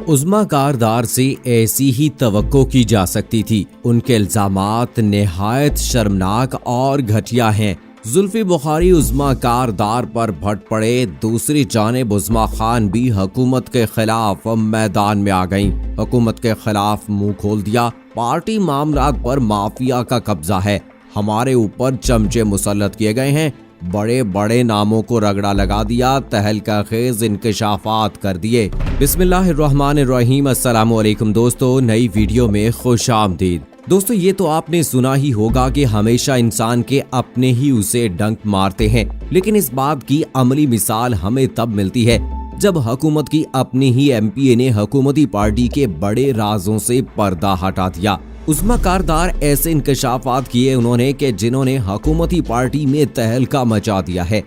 उज़्मा कारदार से ऐसी ही तवक्को की जा सकती थी। उनके इल्जामात निहायत शर्मनाक और घटिया हैं। जुल्फी बुखारी उज़्मा कारदार पर भट पड़े, दूसरी जानिब उज़्मा खान भी हुकूमत के खिलाफ मैदान में आ गईं। हुकूमत के खिलाफ मुंह खोल दिया, पार्टी मामलात पर माफिया का कब्जा है, हमारे ऊपर चमचे मुसल्लत किए गए हैं, बड़े बड़े नामों को रगड़ा लगा दिया, तहलका खेज इंकशाफात कर दिए। बिस्मिल्लाहिर्रहमानिर्रहीम। अस्सलामु अलैकुम दोस्तों, नई वीडियो में खुश आमदीद। दोस्तों, ये तो आपने सुना ही होगा कि हमेशा इंसान के अपने ही उसे डंक मारते हैं, लेकिन इस बात की अमली मिसाल हमें तब मिलती है जब हुकूमत की अपनी ही एमपीए ने हुकूमती पार्टी के बड़े राजों से पर्दा हटा दिया। उज़्मा कारदार ऐसे इंकशाफात किए उन्होंने कि जिन्होंने हुकूमती पार्टी में तहलका मचा दिया है।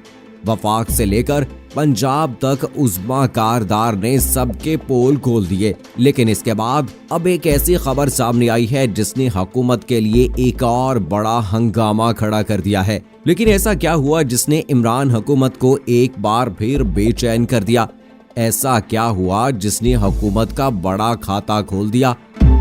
वफाक से लेकर पंजाब तक उज़्मा कारदार ने सबके पोल खोल दिए, लेकिन इसके बाद अब एक ऐसी खबर सामने आई है जिसने हुकूमत के लिए एक और बड़ा हंगामा खड़ा कर दिया है। लेकिन ऐसा क्या हुआ जिसने इमरान हुकूमत को एक बार फिर बेचैन कर दिया? ऐसा क्या हुआ जिसने हुकूमत का बड़ा खाता खोल दिया?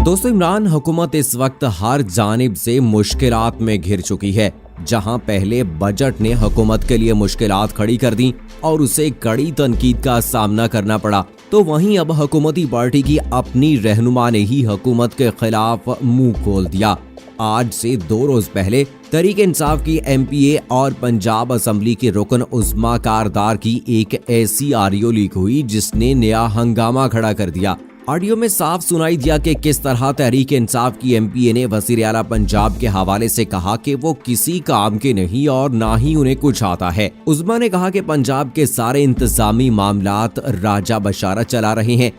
दोस्तों, इमरान हुकूमत इस वक्त हर जानिब से मुश्किलात में घिर चुकी है। जहां पहले बजट ने हुकूमत के लिए मुश्किलात खड़ी कर दी और उसे कड़ी तनकीद का सामना करना पड़ा, तो वहीं अब हुकूमती पार्टी की अपनी रहनुमा ने ही हुकूमत के खिलाफ मुंह खोल दिया। आज से 2 रोज पहले तहरीक इंसाफ की एमपीए और पंजाब असेंबली के रुकन उज़्मा कारदार की एक ऐसी ऑडियो लीक हुई जिसने नया हंगामा खड़ा कर दिया। ऑडियो में साफ सुनाई दिया कि किस तरह तहरीक इंसाफ की एमपीए ने वज़ीर आला पंजाब के हवाले से कहा कि वो किसी काम के नहीं और ना ही उन्हें कुछ आता है। उज़्मा ने कहा कि पंजाब के सारे इंतजामी मामलात राजा बशारत चला रहे हैं,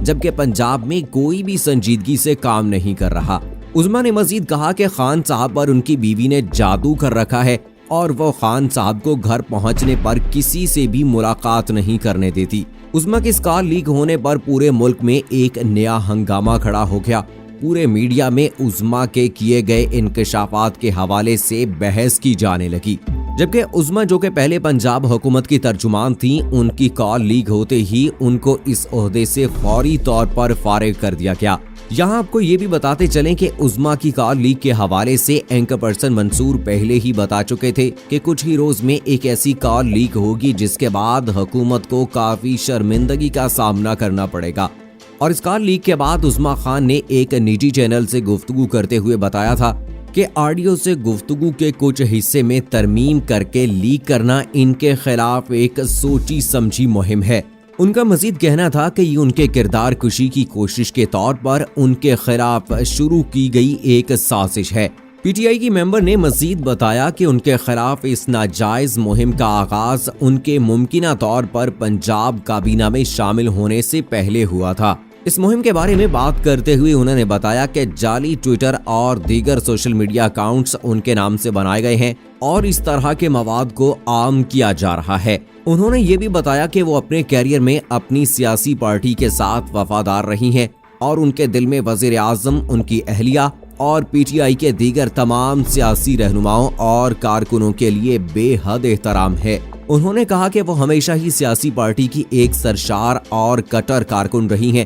जबकि पंजाब में कोई भी संजीदगी से काम नहीं कर रहा। उज़्मा ने मजीद कहा कि खान साहब पर उनकी बीवी ने जादू कर रखा है और वो खान साहब को घर पहुंचने पर किसी से भी मुलाकात नहीं करने देती। उज़्मा की इस कॉल लीक होने पर पूरे मुल्क में एक नया हंगामा खड़ा हो गया। पूरे मीडिया में उज़्मा के किए गए इंकशाफात के हवाले से बहस की जाने लगी, जबकि उज़्मा जो कि पहले पंजाब हुकूमत की तर्जुमान थी, उनकी कॉल लीक होते ही उनको इस ओहदे से फौरी तौर पर फारिग कर दिया गया। यहाँ आपको ये भी बताते चलें कि उज़्मा की कॉल लीक के हवाले से एंकर पर्सन मंसूर पहले ही बता चुके थे कि कुछ ही रोज में एक ऐसी कॉल लीक होगी जिसके बाद हुकूमत को काफी शर्मिंदगी का सामना करना पड़ेगा। और इस कॉल लीक के बाद उज़्मा खान ने एक निजी चैनल से गुफ्तगू करते हुए बताया था कि ऑडियो से गुफ्तगू के कुछ हिस्से में तरमीम करके लीक करना इनके खिलाफ एक सोची समझी मुहिम है। उनका मजीद कहना था कि ये उनके किरदार कुशी की कोशिश के तौर पर उनके खिलाफ शुरू की गई एक साजिश है। पीटीआई की मेंबर ने मजीद बताया कि उनके खिलाफ इस नाजायज मुहिम का आगाज उनके मुमकिना तौर पर पंजाब काबीना में शामिल होने से पहले हुआ था। इस मुहिम के बारे में बात करते हुए उन्होंने बताया कि जाली ट्विटर और दीगर सोशल मीडिया अकाउंट्स उनके नाम से बनाए गए हैं और इस तरह के मवाद को आम किया जा रहा है। उन्होंने ये भी बताया कि वो अपने कैरियर में अपनी सियासी पार्टी के साथ वफादार रही हैं और उनके दिल में वजीर आजम, उनकी अहलिया और पीटीआई के दीगर तमाम सियासी रहनुमाओं और कारकुनों के लिए बेहद एहतराम है। उन्होंने कहा कि वो हमेशा ही सियासी पार्टी की एक सरशार और कट्टर कारकुन रही हैं।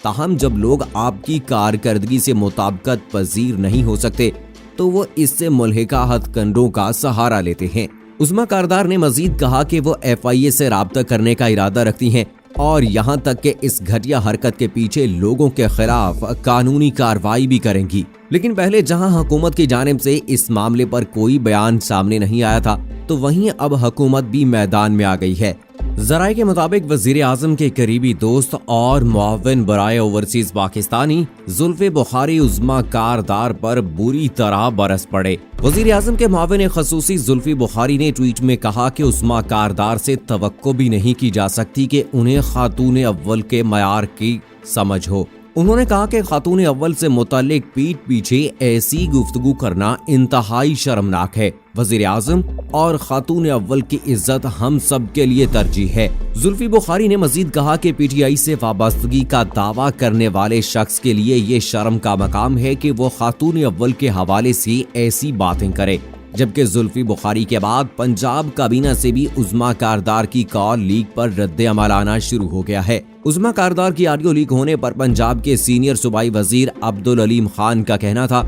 ताहम जब लोग आपकी कारकर्दगी से मुताबिकत पजीर नहीं हो सकते तो वो इससे मुल्हिका हथकंडों का सहारा लेते हैं। उज़्मा कारदार ने मजीद कहा कि वो FIA से राब्ता करने का इरादा रखती हैं और यहाँ तक कि इस घटिया हरकत के पीछे लोगों के खिलाफ कानूनी कार्रवाई भी करेंगी। लेकिन पहले जहाँ हुकूमत की जानिब से इस मामले पर कोई बयान सामने नहीं आया था, तो वहीं अब हुकूमत भी मैदान में आ गई है। ज़राए के मुताबिक वज़ीर आज़म के करीबी दोस्त और मुआविन बराए ओवरसीज पाकिस्तानी जुल्फी बुखारी उज़्मा कारदार पर बुरी तरह बरस पड़े। वज़ीर आज़म के मुआविन ख़ुसूसी जुल्फी बुखारी ने ट्वीट में कहा कि उज़्मा कारदार से तवक्को भी नहीं की जा सकती कि उन्हें खातून अव्वल के मयार की समझ हो। उन्होंने कहा कि खातून अव्वल से मुताल्लिक पीठ पीछे ऐसी गुफ्तगू करना इंतहाई शर्मनाक है। वज़ीर आज़म और खातून अव्वल की इज्जत हम सब के लिए तरजीह है। जुल्फी बुखारी ने मजीद कहा कि पीटीआई से वाबस्तगी का दावा करने वाले शख्स के लिए ये शर्म का मकाम है कि वो खातून अव्वल के हवाले से ऐसी बातें करे। जबकि जुल्फी बुखारी के बाद पंजाब काबीना से भी उज़्मा कारदार की कॉल लीक पर रद्द अमल आना शुरू हो गया है। उज़्मा कारदार की ऑडियो लीक होने पर पंजाब के सीनियर सूबाई वजीर अब्दुल अलीम खान का कहना था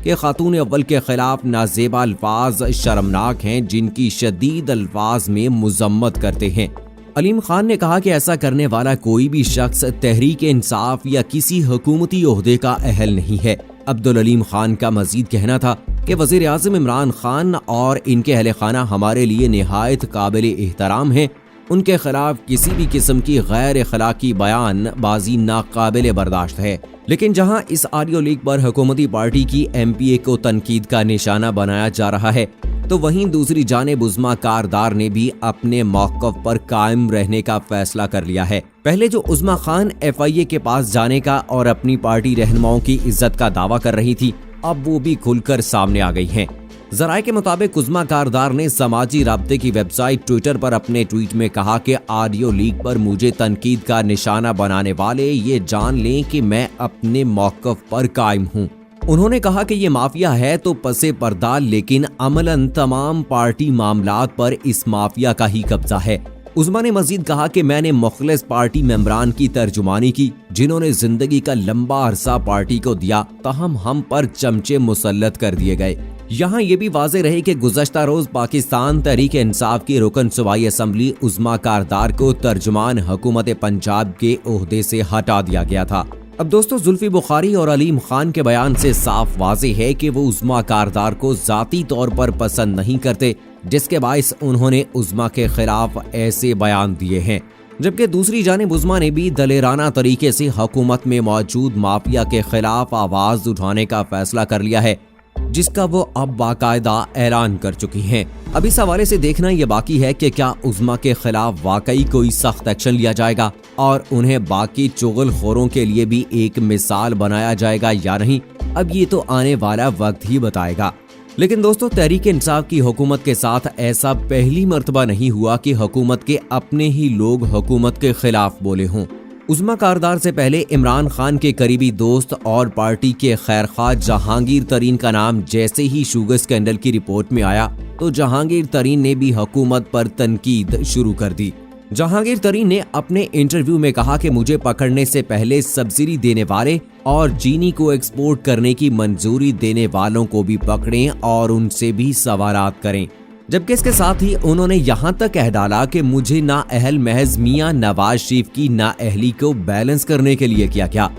कि खातून अव्वल के खिलाफ नाजेबा अल्फाज शर्मनाक हैं, जिनकी शदीद अल्फाज में मुजम्मत करते हैं। अलीम खान ने कहा कि ऐसा करने वाला कोई भी शख्स तहरीक इंसाफ या किसी हुकूमती ओहदे का अहल नहीं है। अब्दुल अलीम खान का मजीद कहना था कि वज़ीर आज़म इमरान खान और इनके अहले खाना हमारे लिए निहायत काबिल एहतराम हैं। उनके खिलाफ किसी भी किस्म की गैर अखलाकी बयान बाजी नाकाबिल बर्दाश्त है। लेकिन जहां इस ऑडियो लीक पर हुकूमती पार्टी की MPA को तनकीद का निशाना बनाया जा रहा है, तो वहीं दूसरी जानिब उज़्मा कारदार ने भी अपने मौक़िफ़ पर कायम रहने का फैसला कर लिया है। पहले जो उज़्मा खान FIA के पास जाने का और अपनी पार्टी रहनुमाओं की इज्जत का दावा कर रही थी, अब वो भी खुलकर सामने आ गई हैं। ज़राए के मुताबिक उज़्मा कारदार ने समाजी राब्ते की वेबसाइट ट्विटर पर अपने ट्वीट में कहा कि ऑडियो लीक पर मुझे तनकीद का निशाना बनाने वाले ये जान लें कि मैं अपने मौक़िफ़ पर कायम हूँ। उन्होंने कहा कि ये माफिया है तो पसे पर्दा, लेकिन अमलन तमाम पार्टी मामलात पर इस माफिया का ही कब्जा है। उज़्मा ने मजीद कहा कि मैंने मुखलिस पार्टी मेंबरान की तर्जुमानी की, जिन्होंने जिंदगी का लंबा अरसा पार्टी को दिया, ताहम हम पर चमचे मुसल्लत कर दिए गए। यहाँ ये भी वाज़ेह रहे कि गुज़श्ता रोज पाकिस्तान तहरीक इंसाफ की रुकन सूबाई असम्बली उज़्मा कारदार को तर्जुमान हुकूमत पंजाब के ओहदे से हटा दिया गया था। अब दोस्तों, जुल्फी बुखारी और अलीम खान के बयान से साफ वाज़ेह है कि वो उज़्मा कारदार को ज़ाती तौर पर पसंद नहीं करते, जिसके बाइस उन्होंने उज़्मा के खिलाफ ऐसे बयान दिए हैं। जबकि दूसरी जानिब उज़्मा ने भी दलेराना तरीके से हुकूमत में मौजूद माफिया के खिलाफ आवाज उठाने का फैसला कर लिया है, जिसका वो अब बाकायदा ऐलान कर चुकी हैं। अब इस हवाले से देखना ये बाकी है कि क्या उज़्मा के खिलाफ वाकई कोई सख्त एक्शन लिया जाएगा और उन्हें बाकी चुगलखोरों के लिए भी एक मिसाल बनाया जाएगा या नहीं। अब ये तो आने वाला वक्त ही बताएगा। लेकिन दोस्तों, तहरीक इंसाफ की हुकूमत के साथ ऐसा पहली मर्तबा नहीं हुआ कि हुकूमत के अपने ही लोग हुकूमत के खिलाफ बोले हों। उज़्मा कारदार से पहले इमरान खान के करीबी दोस्त और पार्टी के खैरख्वाह जहांगीर तरीन का नाम जैसे ही शुगर स्कैंडल की रिपोर्ट में आया, तो जहांगीर तरीन ने भी हुकूमत पर तनकीद शुरू कर दी। जहांगीर तरीन ने अपने इंटरव्यू में कहा कि मुझे पकड़ने से पहले सब्सिडी देने वाले और चीनी को एक्सपोर्ट करने की मंजूरी देने वालों को भी पकड़ें और उनसे भी सवालात करें। जबकि इसके साथ ही उन्होंने यहाँ तक कह डाला कि मुझे ना अहल महज मियां नवाज शरीफ की ना अहली को बैलेंस करने के लिए किया गया।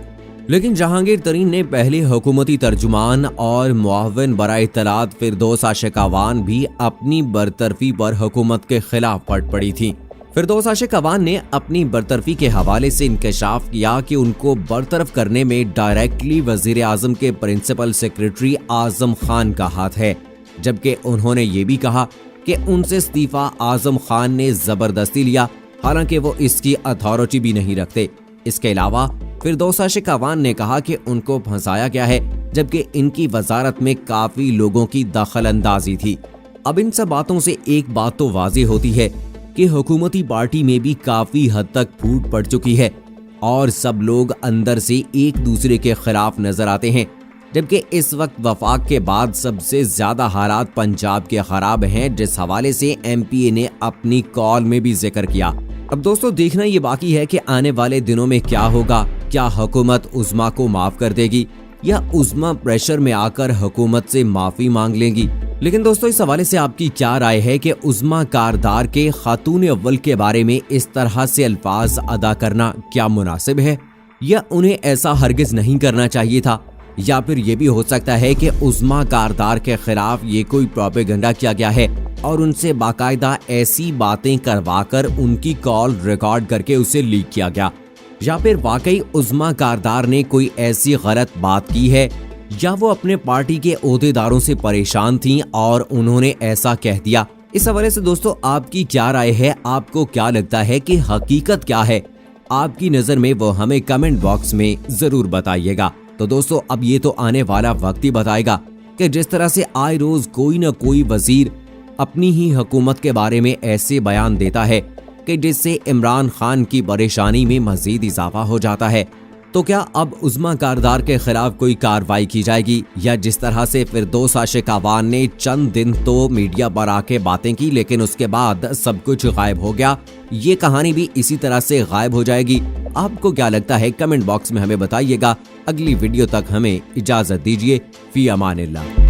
लेकिन जहांगीर तरीन ने पहले हुकूमती तर्जुमान और मुआविन बराए इत्तलात फिरदौस आशिक अवान भी अपनी बरतरफी पर हुकूमत के खिलाफ पट पड़ी थी। फिरदौस आशिक अवान ने अपनी बरतरफी के हवाले से इंकशाफ किया कि उनको बरतरफ करने में डायरेक्टली वजीर आजम के प्रिंसिपल सेक्रेटरी आजम खान का हाथ है। जबकि उन्होंने ये भी कहा कि उनसे इस्तीफा आजम खान ने जबरदस्ती लिया, हालांकि वो इसकी अथॉरिटी भी नहीं रखते। इसके अलावा फिरदौस आशिक अवान ने कहा कि उनको फंसाया गया है, जबकि इनकी वजारत में काफी लोगों की दखल अंदाजी थी। अब इन सब बातों से एक बात तो वाज़ेह होती है कि हुकूमती पार्टी में भी काफी हद तक फूट पड़ चुकी है और सब लोग अंदर से एक दूसरे के खिलाफ नजर आते हैं। जबकि इस वक्त वफाक के बाद सबसे ज्यादा हालात पंजाब के खराब हैं, जिस हवाले से MPA ने अपनी कॉल में भी जिक्र किया। अब दोस्तों, देखना ये बाकी है कि आने वाले दिनों में क्या होगा। क्या हुकूमत उज़्मा को माफ कर देगी या उज़्मा प्रेशर में आकर हुकूमत से माफी मांग लेंगी। लेकिन दोस्तों, इस हवाले से आपकी क्या राय है कि उज़्मा कारदार के खातून अव्वल के बारे में इस तरह से अल्फाज अदा करना क्या मुनासिब है, या उन्हें ऐसा हरगिज नहीं करना चाहिए था, या फिर ये भी हो सकता है कि उज़्मा कारदार के खिलाफ ये कोई प्रोपेगेंडा किया गया है और उनसे बाकायदा ऐसी बातें करवाकर उनकी कॉल रिकॉर्ड करके उसे लीक किया गया, या फिर वाकई उज़्मा कारदार ने कोई ऐसी गलत बात की है, या वो अपने पार्टी के ओहदेदारों से परेशान थीं और उन्होंने ऐसा कह दिया। इस हवाले से दोस्तों, आपकी क्या राय है? आपको क्या लगता है कि हकीकत क्या है? आपकी नजर में वो हमें कमेंट बॉक्स में जरूर बताइएगा। तो दोस्तों, अब ये तो आने वाला वक्त ही बताएगा कि जिस तरह से आए रोज कोई न कोई वजीर अपनी ही हुकूमत के बारे में ऐसे बयान देता है कि जिससे इमरान खान की परेशानी में मजीद इजाफा हो जाता है, तो क्या अब उज़्मा कारदार के खिलाफ कोई कार्रवाई की जाएगी, या जिस तरह से फिरदौस आशिक अवान ने चंद दिन तो मीडिया पर आके बातें की लेकिन उसके बाद सब कुछ गायब हो गया, ये कहानी भी इसी तरह से गायब हो जाएगी? आपको क्या लगता है? कमेंट बॉक्स में हमें बताइएगा। अगली वीडियो तक हमें इजाजत दीजिए। फी अमानिल्लाह।